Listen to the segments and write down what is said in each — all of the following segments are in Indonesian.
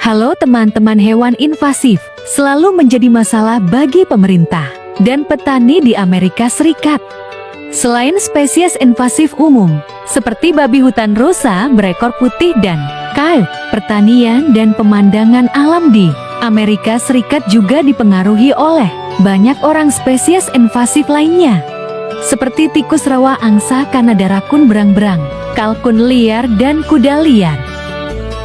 Halo teman-teman, hewan invasif selalu menjadi masalah bagi pemerintah dan petani di Amerika Serikat. Selain spesies invasif umum, seperti babi hutan rusa berekor putih dan coyote, pertanian dan pemandangan alam di Amerika Serikat juga dipengaruhi oleh banyak orang spesies invasif lainnya, seperti tikus rawa, angsa Kanada, rakun berang-berang, kalkun liar, dan kuda liar.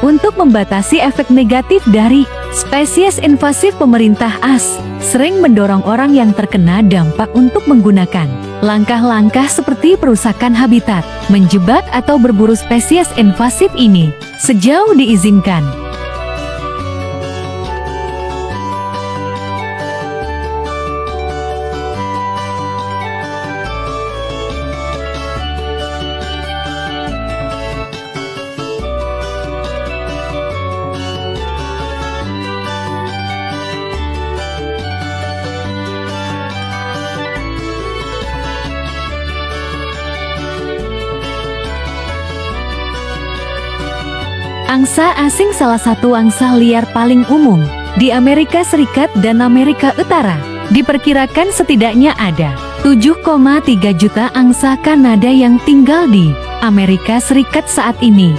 Untuk membatasi efek negatif dari spesies invasif, pemerintah AS sering mendorong orang yang terkena dampak untuk menggunakan langkah-langkah seperti perusakan habitat, menjebak atau berburu spesies invasif ini sejauh diizinkan. Angsa asing salah satu angsa liar paling umum di Amerika Serikat dan Amerika Utara. Diperkirakan setidaknya ada 7,3 juta angsa Kanada yang tinggal di Amerika Serikat saat ini.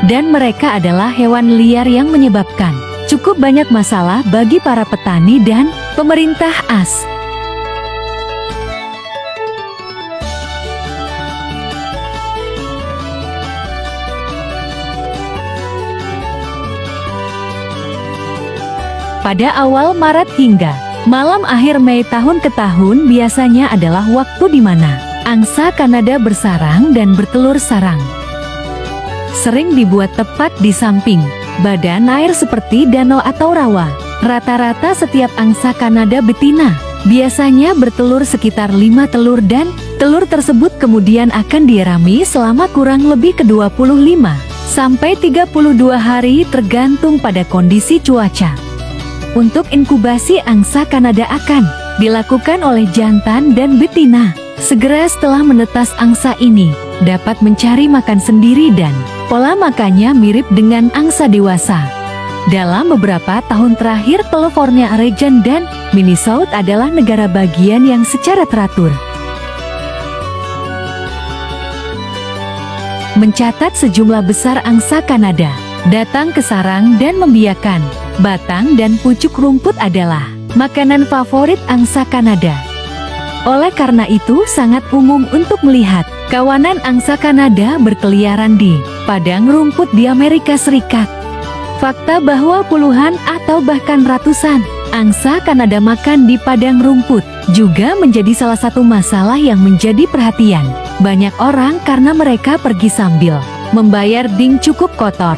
Dan mereka adalah hewan liar yang menyebabkan cukup banyak masalah bagi para petani dan pemerintah AS. Pada awal Maret hingga malam akhir Mei tahun ke tahun biasanya adalah waktu di mana angsa Kanada bersarang dan bertelur sarang. Sering dibuat tepat di samping badan air seperti danau atau rawa. Rata-rata setiap angsa Kanada betina biasanya bertelur sekitar 5 telur, dan telur tersebut kemudian akan dierami selama kurang lebih ke 25 sampai 32 hari tergantung pada kondisi cuaca. Untuk inkubasi angsa Kanada akan dilakukan oleh jantan dan betina. Segera setelah menetas, angsa ini dapat mencari makan sendiri dan pola makannya mirip dengan angsa dewasa. Dalam beberapa tahun terakhir, California, Oregon, dan Minnesota adalah negara bagian yang secara teratur mencatat sejumlah besar angsa Kanada datang ke sarang dan membiarkan batang dan pucuk rumput adalah makanan favorit angsa Kanada. Oleh karena itu, sangat umum untuk melihat kawanan angsa Kanada berkeliaran di padang rumput di Amerika Serikat. Fakta bahwa puluhan atau bahkan ratusan angsa Kanada makan di padang rumput juga menjadi salah satu masalah yang menjadi perhatian banyak orang karena mereka pergi sambil membayar ding cukup kotor.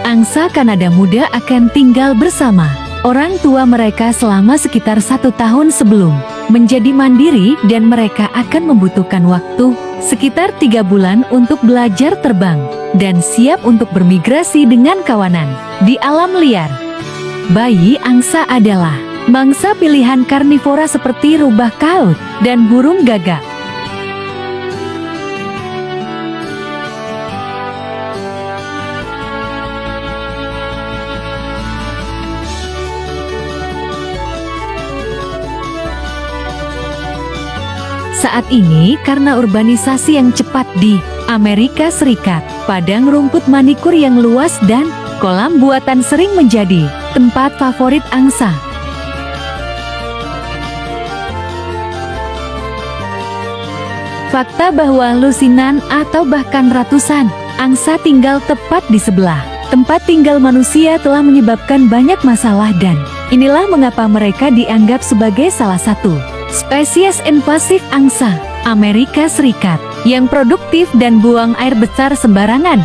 Angsa Kanada muda akan tinggal bersama orang tua mereka selama sekitar 1 tahun sebelum menjadi mandiri, dan mereka akan membutuhkan waktu sekitar 3 bulan untuk belajar terbang dan siap untuk bermigrasi dengan kawanan di alam liar. Bayi angsa adalah mangsa pilihan karnivora seperti rubah kaut dan burung gagak. Saat ini, karena urbanisasi yang cepat di Amerika Serikat, padang rumput manikur yang luas dan kolam buatan sering menjadi tempat favorit angsa. Fakta bahwa lusinan atau bahkan ratusan angsa tinggal tepat di sebelah tempat tinggal manusia telah menyebabkan banyak masalah, dan inilah mengapa mereka dianggap sebagai salah satu spesies invasif angsa Amerika Serikat yang produktif dan buang air besar sembarangan.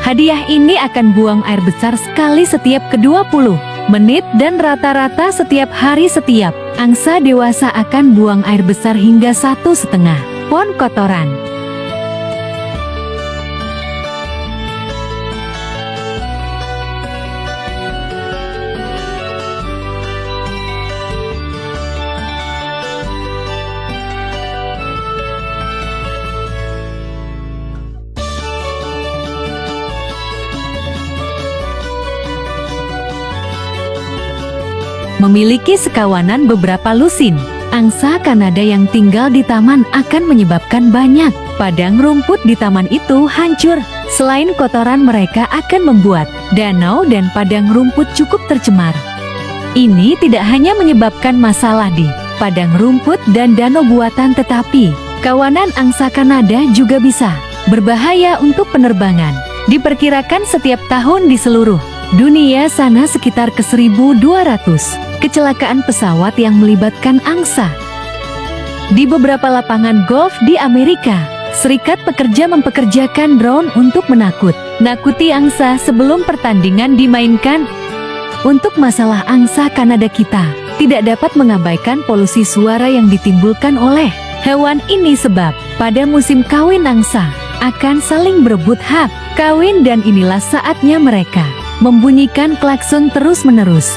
Hadiah ini akan buang air besar sekali setiap ke 20 menit dan rata-rata setiap hari. Setiap angsa dewasa akan buang air besar hingga 1,5 pon kotoran. memiliki sekawanan beberapa lusin. Angsa Kanada yang tinggal di taman akan menyebabkan banyak padang rumput di taman itu hancur. Selain kotoran, mereka akan membuat danau dan padang rumput cukup tercemar. Ini tidak hanya menyebabkan masalah di padang rumput dan danau buatan, tetapi kawanan angsa Kanada juga bisa berbahaya untuk penerbangan. Diperkirakan setiap tahun di seluruh dunia sana sekitar ke 1.200 kecelakaan pesawat yang melibatkan angsa. Di beberapa lapangan golf di Amerika Serikat, pekerja mempekerjakan drone untuk menakuti angsa sebelum pertandingan dimainkan. Untuk masalah angsa Kanada, kita tidak dapat mengabaikan polusi suara yang ditimbulkan oleh hewan ini, sebab pada musim kawin angsa akan saling berebut hak kawin, dan inilah saatnya mereka membunyikan klakson terus-menerus.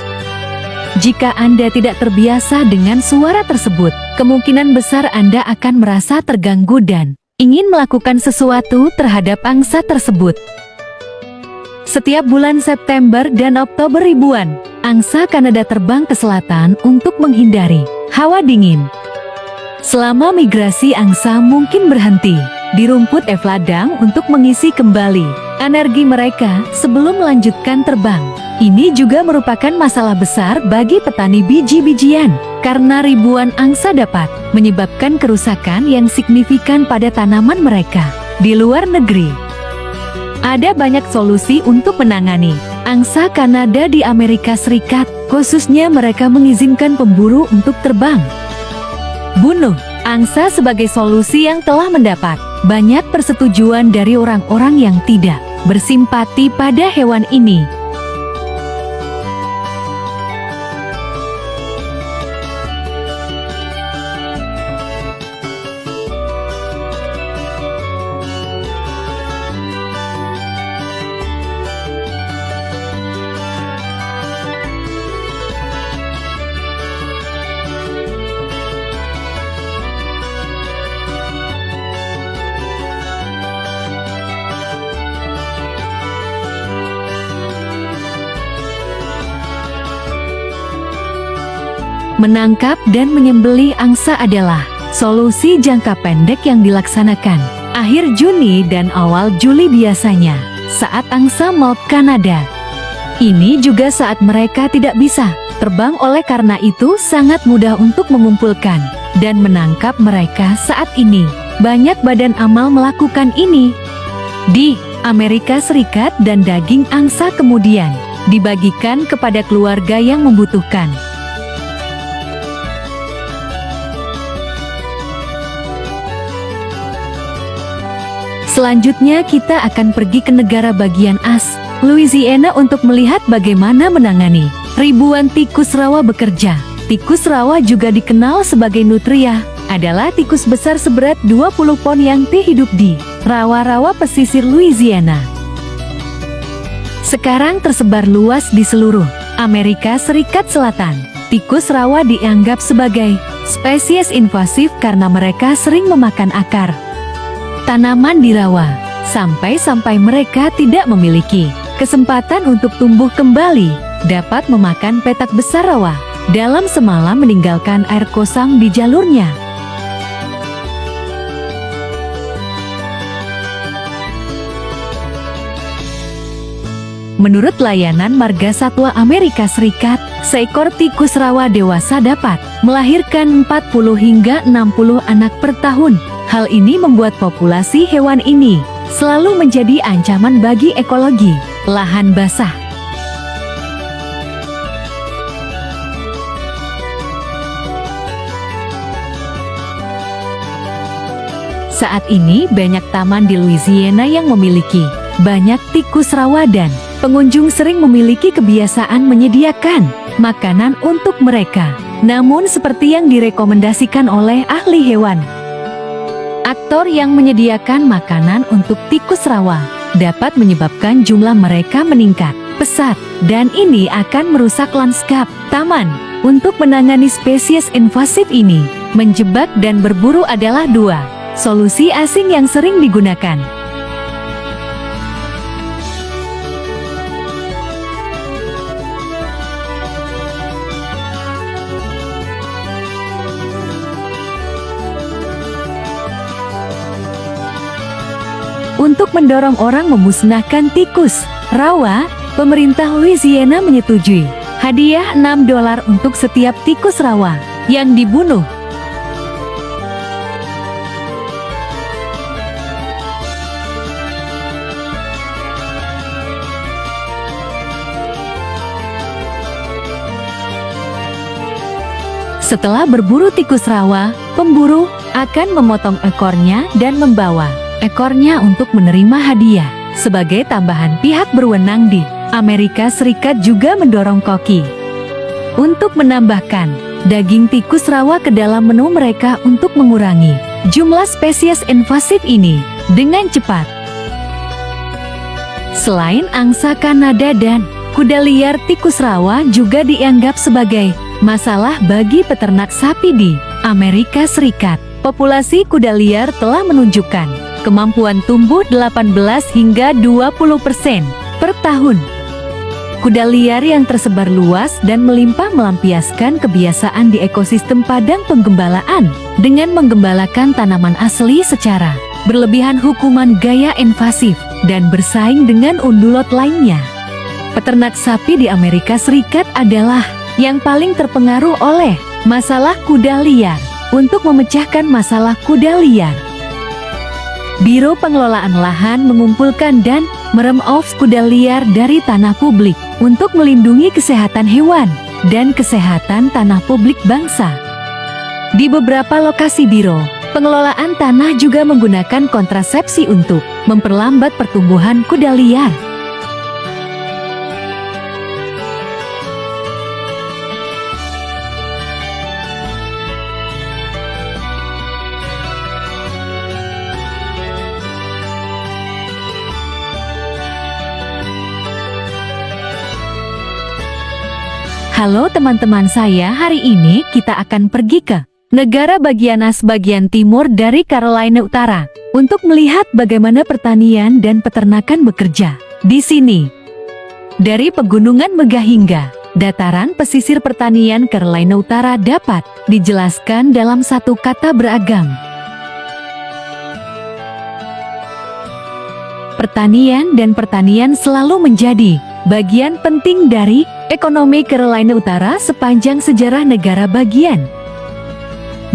Jika Anda tidak terbiasa dengan suara tersebut, kemungkinan besar Anda akan merasa terganggu dan ingin melakukan sesuatu terhadap angsa tersebut. Setiap bulan September dan Oktober, ribuan angsa Kanada terbang ke selatan untuk menghindari hawa dingin. Selama migrasi, angsa mungkin berhenti di rumput ladang untuk mengisi kembali energi mereka sebelum melanjutkan terbang. Ini juga merupakan masalah besar bagi petani biji-bijian, karena ribuan angsa dapat menyebabkan kerusakan yang signifikan pada tanaman mereka di luar negeri. Ada banyak solusi untuk menangani angsa Kanada di Amerika Serikat, khususnya mereka mengizinkan pemburu untuk terbang. Bunuh angsa sebagai solusi yang telah mendapat banyak persetujuan dari orang-orang yang tidak bersimpati pada hewan ini. Menangkap dan menyembelih angsa adalah solusi jangka pendek yang dilaksanakan akhir Juni dan awal Juli biasanya saat angsa Moult Kanada. Ini juga saat mereka tidak bisa terbang, oleh karena itu sangat mudah untuk mengumpulkan dan menangkap mereka saat ini. Banyak badan amal melakukan ini di Amerika Serikat, dan daging angsa kemudian dibagikan kepada keluarga yang membutuhkan. Selanjutnya kita akan pergi ke negara bagian Louisiana untuk melihat bagaimana menangani ribuan tikus rawa bekerja. Tikus rawa juga dikenal sebagai nutria, adalah tikus besar seberat 20 pon yang hidup di rawa-rawa pesisir Louisiana. Sekarang tersebar luas di seluruh Amerika Serikat Selatan. Tikus rawa dianggap sebagai spesies invasif karena mereka sering memakan akar tanaman di rawa, sampai mereka tidak memiliki kesempatan untuk tumbuh kembali. Dapat memakan petak besar rawa dalam semalam, meninggalkan air kosong di jalurnya. Menurut layanan Marga Satwa Amerika Serikat, seekor tikus rawa dewasa dapat melahirkan 40 hingga 60 anak per tahun. Hal ini membuat populasi hewan ini selalu menjadi ancaman bagi ekologi lahan basah. Saat ini banyak taman di Louisiana yang memiliki banyak tikus rawa, dan pengunjung sering memiliki kebiasaan menyediakan makanan untuk mereka. Namun seperti yang direkomendasikan oleh ahli hewan, aktor yang menyediakan makanan untuk tikus rawa dapat menyebabkan jumlah mereka meningkat pesat, dan ini akan merusak lanskap taman. Untuk menangani spesies invasif ini, menjebak dan berburu adalah dua solusi asing yang sering digunakan. Untuk mendorong orang memusnahkan tikus rawa, pemerintah Louisiana menyetujui hadiah $6 untuk setiap tikus rawa yang dibunuh. Setelah berburu tikus rawa, pemburu akan memotong ekornya dan membawa ekornya untuk menerima hadiah. Sebagai tambahan, pihak berwenang di Amerika Serikat juga mendorong koki untuk menambahkan daging tikus rawa ke dalam menu mereka untuk mengurangi jumlah spesies invasif ini dengan cepat. Selain angsa Kanada dan kuda liar, tikus rawa juga dianggap sebagai masalah bagi peternak sapi di Amerika Serikat. Populasi kuda liar telah menunjukkan kemampuan tumbuh 18 hingga 20% per tahun. Kuda liar yang tersebar luas dan melimpah melampiaskan kebiasaan di ekosistem padang penggembalaan dengan menggembalakan tanaman asli secara berlebihan, hukuman gaya invasif, dan bersaing dengan undulot lainnya. Peternak sapi di Amerika Serikat adalah yang paling terpengaruh oleh masalah kuda liar. Untuk memecahkan masalah kuda liar, Biro Pengelolaan Lahan mengumpulkan dan merem-off kuda liar dari tanah publik untuk melindungi kesehatan hewan dan kesehatan tanah publik bangsa. Di beberapa lokasi, Biro Pengelolaan Tanah juga menggunakan kontrasepsi untuk memperlambat pertumbuhan kuda liar. Halo teman-teman saya, hari ini kita akan pergi ke negara bagian bagian timur dari Carolina Utara untuk melihat bagaimana pertanian dan peternakan bekerja di sini. Dari pegunungan megah hingga dataran pesisir, pertanian Carolina Utara dapat dijelaskan dalam satu kata: beragam. Pertanian dan pertanian selalu menjadi bagian penting dari ekonomi Carolina Utara sepanjang sejarah negara bagian.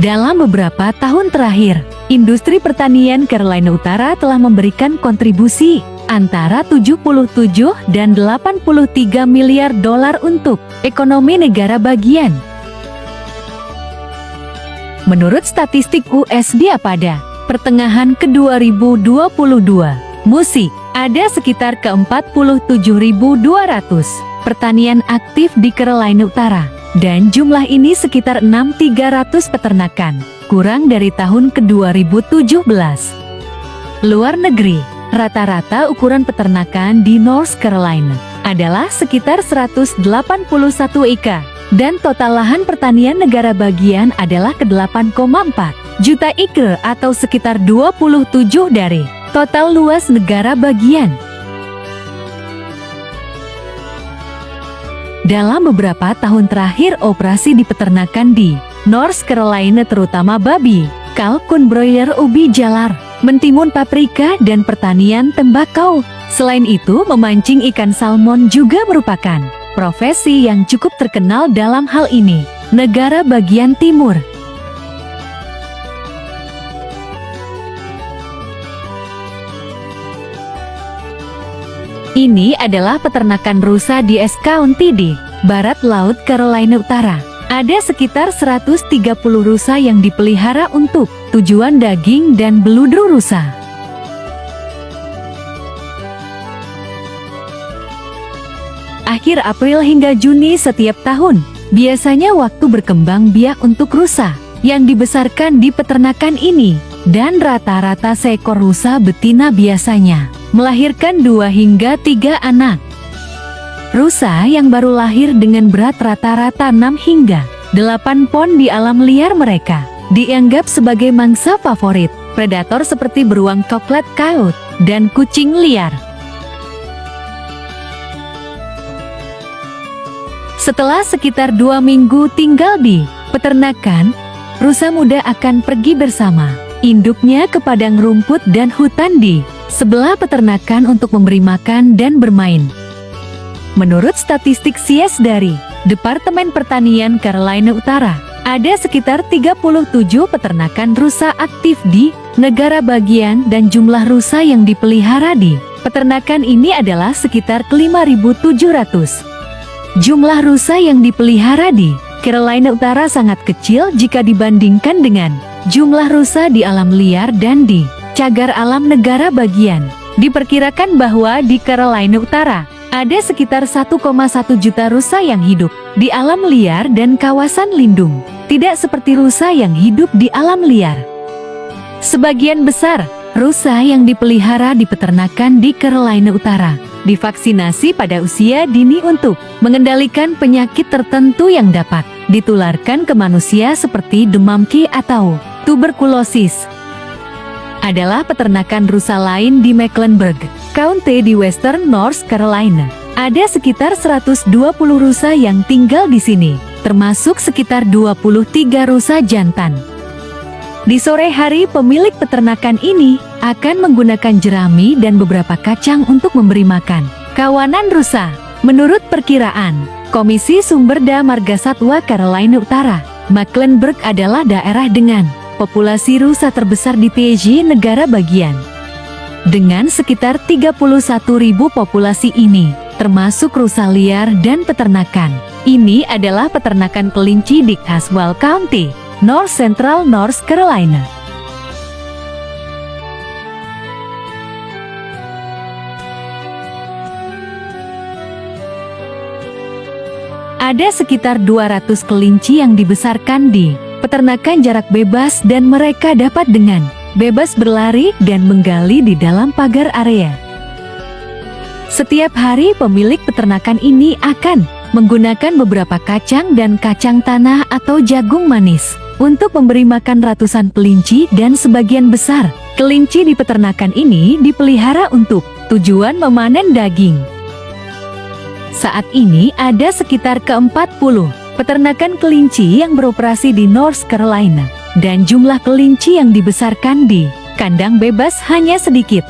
Dalam beberapa tahun terakhir, industri pertanian Carolina Utara telah memberikan kontribusi antara 77 dan 83 miliar dolar untuk ekonomi negara bagian. Menurut statistik USDA pada pertengahan ke 2022, musik ada sekitar ke 47.200 pertanian aktif di Carolina Utara, dan jumlah ini sekitar 6.300 peternakan, kurang dari tahun ke 2017. Luar negeri, rata-rata ukuran peternakan di North Carolina adalah sekitar 181 eka, dan total lahan pertanian negara bagian adalah ke 8,4 juta acre atau sekitar 27 dari total luas negara bagian. Dalam beberapa tahun terakhir, operasi di peternakan di North Carolina, terutama babi, kalkun, broiler, ubi jalar, mentimun, paprika, dan pertanian tembakau. Selain itu, memancing ikan salmon juga merupakan profesi yang cukup terkenal dalam hal ini. Negara bagian timur. Ini adalah peternakan rusa di East County di barat laut Carolina Utara. Ada sekitar 130 rusa yang dipelihara untuk tujuan daging dan beludru rusa. Akhir April hingga Juni setiap tahun, biasanya waktu berkembang biak untuk rusa yang dibesarkan di peternakan ini, dan rata-rata seekor rusa betina biasanya melahirkan 2 hingga 3 anak. Rusa yang baru lahir dengan berat rata-rata 6 hingga 8 pon di alam liar mereka dianggap sebagai mangsa favorit predator seperti beruang coklat kaut dan kucing liar. Setelah sekitar 2 minggu tinggal di peternakan, rusa muda akan pergi bersama induknya ke padang rumput dan hutan di sebelah peternakan untuk memberi makan dan bermain. Menurut statistik SIES dari Departemen Pertanian Carolina Utara, ada sekitar 37 peternakan rusa aktif di negara bagian dan jumlah rusa yang dipelihara di peternakan ini adalah sekitar 5.700. Jumlah rusa yang dipelihara di Carolina Utara sangat kecil jika dibandingkan dengan jumlah rusa di alam liar dan di cagar alam negara bagian. Diperkirakan bahwa di Carolina Utara ada sekitar 1,1 juta rusa yang hidup di alam liar dan kawasan lindung, tidak seperti rusa yang hidup di alam liar. Sebagian besar rusa yang dipelihara di peternakan di Carolina Utara divaksinasi pada usia dini untuk mengendalikan penyakit tertentu yang dapat ditularkan ke manusia seperti demam Q atau tuberkulosis. Adalah peternakan rusa lain di Mecklenburg County di Western North Carolina. Ada sekitar 120 rusa yang tinggal di sini, termasuk sekitar 23 rusa jantan. Di sore hari, pemilik peternakan ini akan menggunakan jerami dan beberapa kacang untuk memberi makan kawanan rusa. Menurut perkiraan Komisi Sumber Daya Marga Satwa Carolina Utara, Mecklenburg adalah daerah dengan populasi rusa terbesar di PJ negara bagian. Dengan sekitar 31.000 populasi ini, termasuk rusa liar dan peternakan. Ini adalah peternakan kelinci di Caswell County, North Central North Carolina. Ada sekitar 200 kelinci yang dibesarkan di peternakan jarak bebas dan mereka dapat dengan bebas berlari dan menggali di dalam pagar area. Setiap hari pemilik peternakan ini akan menggunakan beberapa kacang dan kacang tanah atau jagung manis untuk memberi makan ratusan kelinci dan sebagian besar kelinci di peternakan ini dipelihara untuk tujuan memanen daging. Saat ini ada sekitar ke-40 peternakan kelinci yang beroperasi di North Carolina, dan jumlah kelinci yang dibesarkan di kandang bebas hanya sedikit.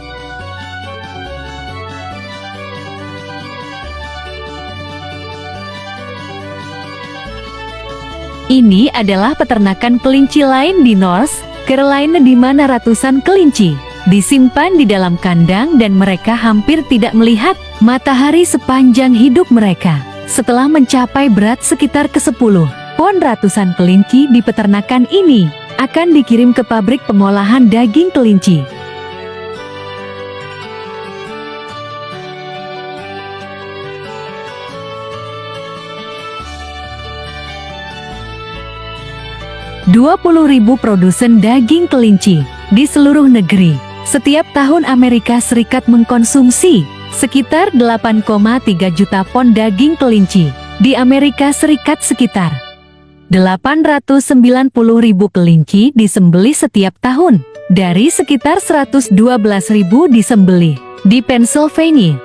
Ini adalah peternakan kelinci lain di North Carolina di mana ratusan kelinci disimpan di dalam kandang dan mereka hampir tidak melihat matahari sepanjang hidup mereka. Setelah mencapai berat sekitar ke-10 pon, ratusan kelinci di peternakan ini akan dikirim ke pabrik pengolahan daging kelinci. "20.000 produsen daging kelinci di seluruh negeri. Setiap tahun Amerika Serikat mengkonsumsi sekitar 8,3 juta pon daging kelinci. Di Amerika Serikat sekitar 890.000 kelinci disembelih setiap tahun, dari sekitar 112.000 disembelih di Pennsylvania.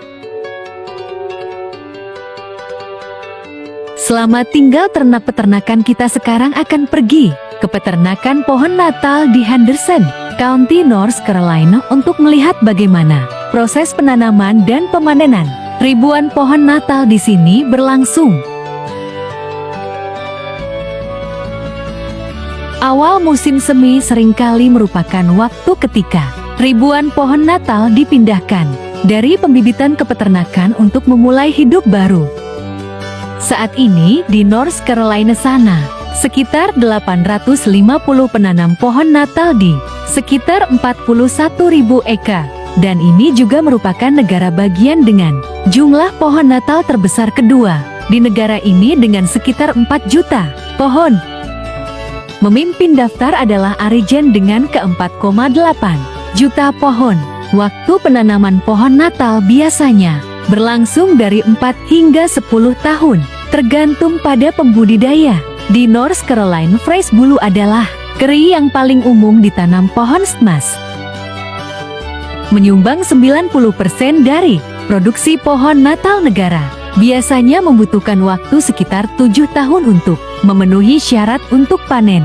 Selamat tinggal ternak. Peternakan kita sekarang akan pergi ke peternakan pohon Natal di Henderson County, North Carolina untuk melihat bagaimana proses penanaman dan pemanenan ribuan pohon Natal di sini berlangsung. Awal musim semi seringkali merupakan waktu ketika ribuan pohon Natal dipindahkan dari pembibitan ke peternakan untuk memulai hidup baru. Saat ini di North Carolina sana, sekitar 850 penanam pohon Natal di sekitar 41.000 eka, dan ini juga merupakan negara bagian dengan jumlah pohon Natal terbesar kedua di negara ini dengan sekitar 4 juta pohon. Memimpin daftar adalah Arizona dengan ke-4,8 juta pohon. Waktu penanaman pohon Natal biasanya berlangsung dari 4 hingga 10 tahun, tergantung pada pembudidaya. Di North Carolina, fresh bulu adalah keri yang paling umum ditanam pohon emas. Menyumbang 90% dari produksi pohon Natal negara. Biasanya membutuhkan waktu sekitar 7 tahun untuk memenuhi syarat untuk panen.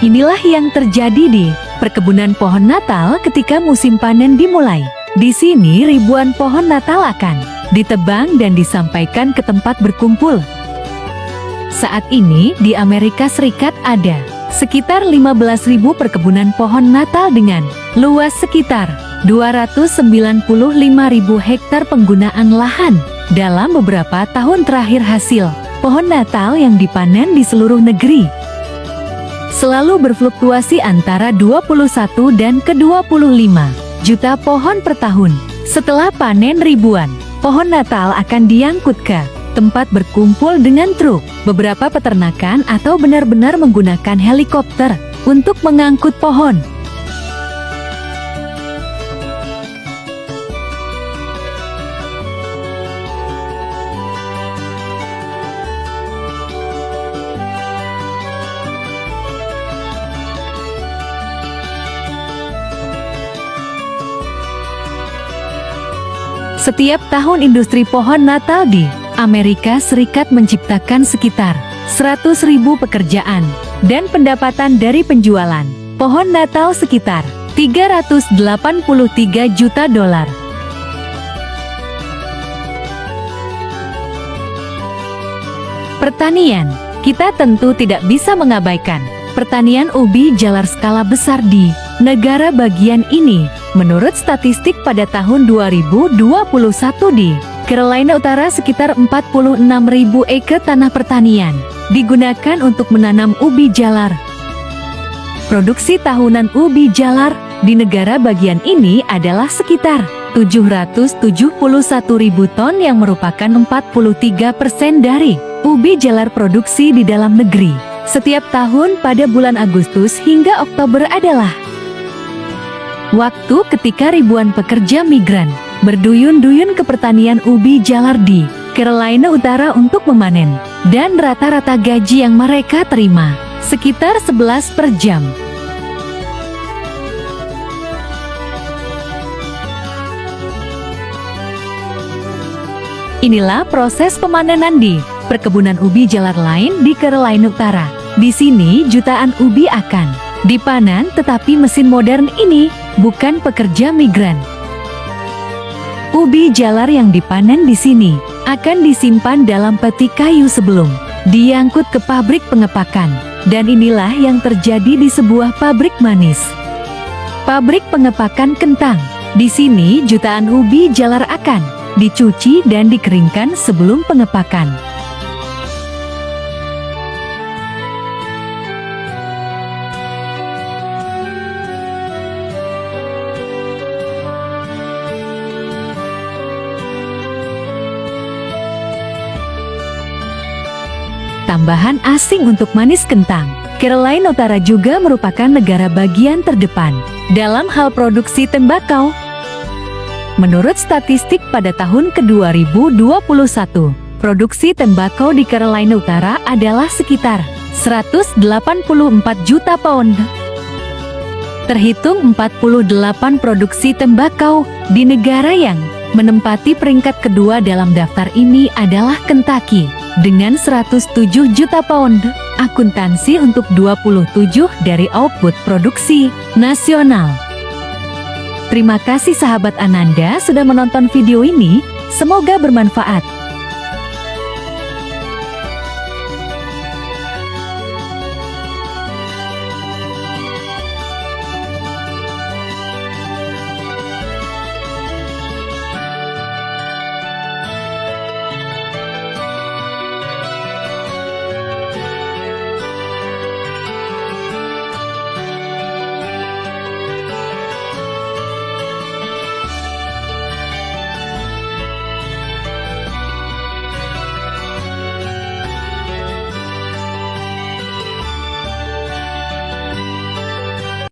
Inilah yang terjadi di perkebunan pohon Natal ketika musim panen dimulai. Di sini ribuan pohon Natal akan ditebang dan disampaikan ke tempat berkumpul. Saat ini di Amerika Serikat ada sekitar 15.000 perkebunan pohon Natal dengan luas sekitar 295.000 hektar penggunaan lahan. Dalam beberapa tahun terakhir hasil pohon Natal yang dipanen di seluruh negeri selalu berfluktuasi antara 21 dan ke 25 juta pohon per tahun. Setelah panen ribuan pohon Natal akan diangkut ke tempat berkumpul dengan truk. Beberapa peternakan atau benar-benar menggunakan helikopter untuk mengangkut pohon. Setiap tahun industri pohon Natal di Amerika Serikat menciptakan sekitar 100.000 pekerjaan dan pendapatan dari penjualan pohon Natal sekitar 383 juta dolar. Pertanian, kita tentu tidak bisa mengabaikan pertanian ubi jalar skala besar di negara bagian ini. Menurut statistik pada tahun 2021 di Carolina Utara sekitar 46.000 acre tanah pertanian digunakan untuk menanam ubi jalar. Produksi tahunan ubi jalar di negara bagian ini adalah sekitar 771.000 ton yang merupakan 43% dari ubi jalar produksi di dalam negeri. Setiap tahun pada bulan Agustus hingga Oktober adalah waktu ketika ribuan pekerja migran berduyun-duyun ke pertanian ubi jalar di Carolina Utara untuk memanen, dan rata-rata gaji yang mereka terima sekitar 11 per jam. Inilah proses pemanenan di perkebunan ubi jalar lain di Carolina Utara. Di sini jutaan ubi akan dipanen, tetapi mesin modern ini bukan pekerja migran. Ubi jalar yang dipanen di sini akan disimpan dalam peti kayu sebelum diangkut ke pabrik pengepakan. Dan inilah yang terjadi di sebuah pabrik manis. Pabrik pengepakan kentang. Di sini jutaan ubi jalar akan dicuci dan dikeringkan sebelum pengepakan. Tambahan asing untuk manis kentang. Carolina Utara juga merupakan negara bagian terdepan dalam hal produksi tembakau. Menurut statistik pada tahun ke-2021, produksi tembakau di Carolina Utara adalah sekitar 184 juta pound. Terhitung 48 produksi tembakau di negara yang menempati peringkat kedua dalam daftar ini adalah Kentucky dengan 107 juta pound, akuntansi untuk 27 dari output produksi nasional. Terima kasih sahabat Ananda sudah menonton video ini, semoga bermanfaat.